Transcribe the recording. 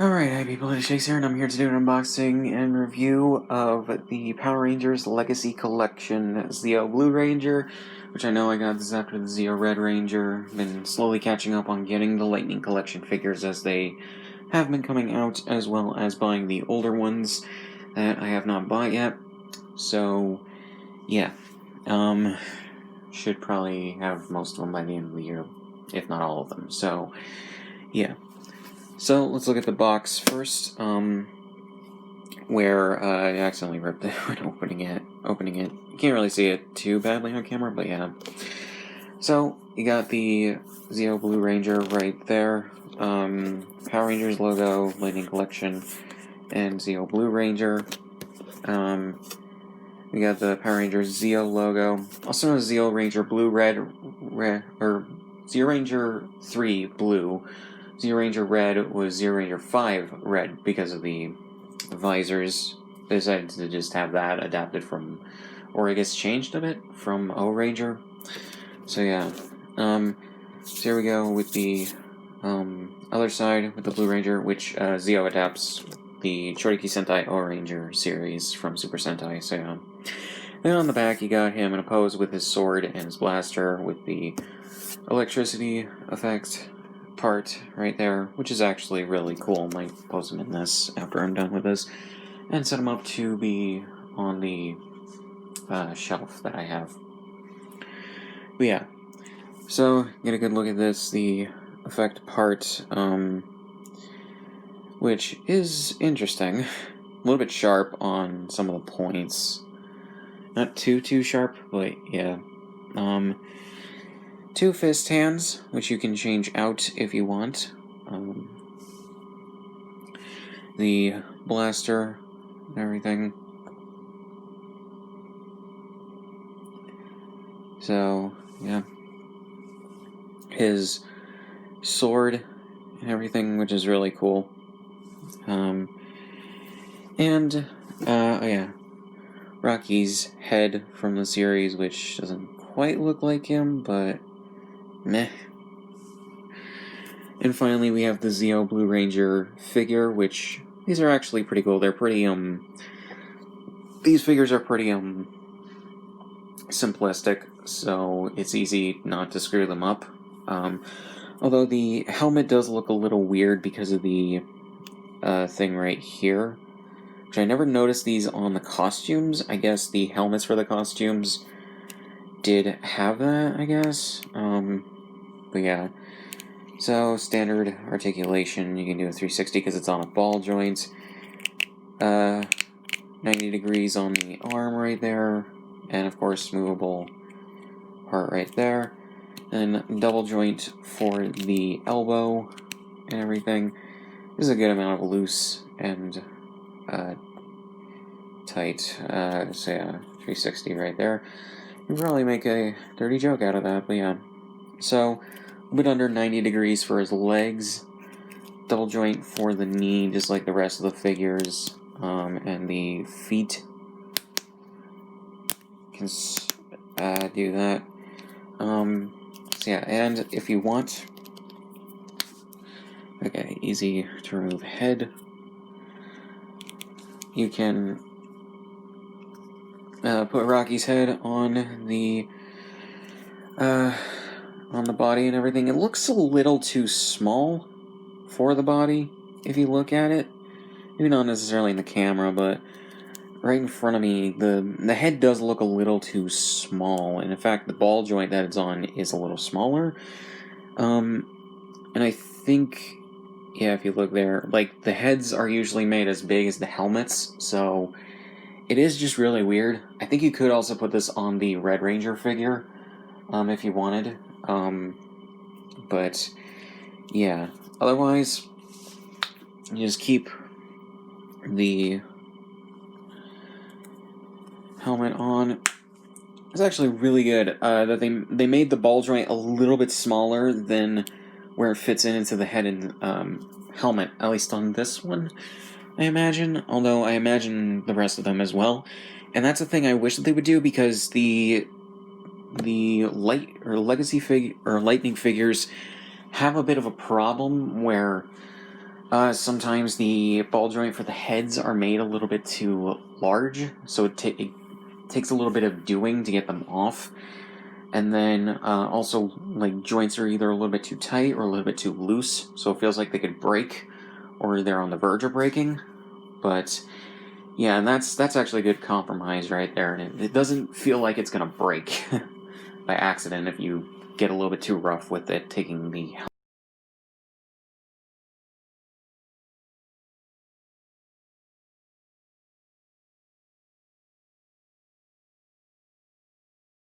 Alright, hi people, it's Shakes here, and I'm here to do an unboxing and review of the Power Rangers Legacy Collection Zeo Blue Ranger, which I know I got this after the Zeo Red Ranger. Been slowly catching up on getting the Lightning Collection figures as they have been coming out, as well as buying the older ones that I have not bought yet. So, yeah. Should probably have most of them by the end of the year, if not all of them. So, yeah. So let's look at the box first, where I accidentally ripped it when opening it. You can't really see it too badly on camera, but yeah. So you got the Zeo Blue Ranger right there, Power Rangers logo, Lightning Collection, and Zeo Blue Ranger. We got the Power Rangers Zeo logo, also known as Zeo Ranger Blue Red, or Zeo Ranger 3 Blue. Zeo Ranger Red was Zeo Ranger 5 Red because of the visors. They decided to just have that adapted from, or I guess changed a bit from O Ranger. So yeah. So here we go with the other side with the Blue Ranger, which Zeo adapts the Choriki Sentai O Ranger series from Super Sentai. So yeah. Then on the back, you got him in a pose with his sword and his blaster with the electricity effect part right there, which is actually really cool. Might pose him in this after I'm done with this, and set him up to be on the shelf that I have. But yeah, so get a good look at this, the effect part, which is interesting. A little bit sharp on some of the points. Not too sharp, but yeah. Two fist hands, which you can change out if you want. The blaster and everything. So, yeah. His sword and everything, which is really cool. Oh yeah. Rocky's head from the series, which doesn't quite look like him, but meh. And finally, we have the Zeo Blue Ranger figure, which these are actually pretty cool. They're pretty, these figures are pretty, simplistic, so it's easy not to screw them up. Although the helmet does look a little weird because of the thing right here, which I never noticed these on the costumes. I guess the helmets for the costumes did have that, I guess. But yeah. So, standard articulation, you can do a 360 because it's on a ball joint. 90 degrees on the arm right there. And of course, movable part right there. And double joint for the elbow and everything. There's a good amount of loose and tight. So yeah, 360 right there. You can probably make a dirty joke out of that, but yeah. So, a bit under 90 degrees for his legs. Double joint for the knee, just like the rest of the figures. And the feet can do that. So yeah, and if you want, okay, easy to remove head. You can put Rocky's head on the body and everything. It looks a little too small for the body if you look at it. Maybe not necessarily in the camera, but right in front of me, the head does look a little too small, and in fact, the ball joint that it's on is a little smaller. And I think, yeah, if you look there, like, the heads are usually made as big as the helmets, so it is just really weird. I think you could also put this on the Red Ranger figure, if you wanted. But, yeah. Otherwise, you just keep the helmet on. It's actually really good that they made the ball joint a little bit smaller than where it fits into the head and helmet, at least on this one, I imagine. Although I imagine the rest of them as well. And that's the thing I wish that they would do, because the legacy lightning figures have a bit of a problem where Sometimes the ball joint for the heads are made a little bit too large, so it takes a little bit of doing to get them off. And then also, like, joints are either a little bit too tight or a little bit too loose, so it feels like they could break, or they're on the verge of breaking. But yeah, and that's actually a good compromise right there, and it doesn't feel like it's gonna break by accident if you get a little bit too rough with it, taking the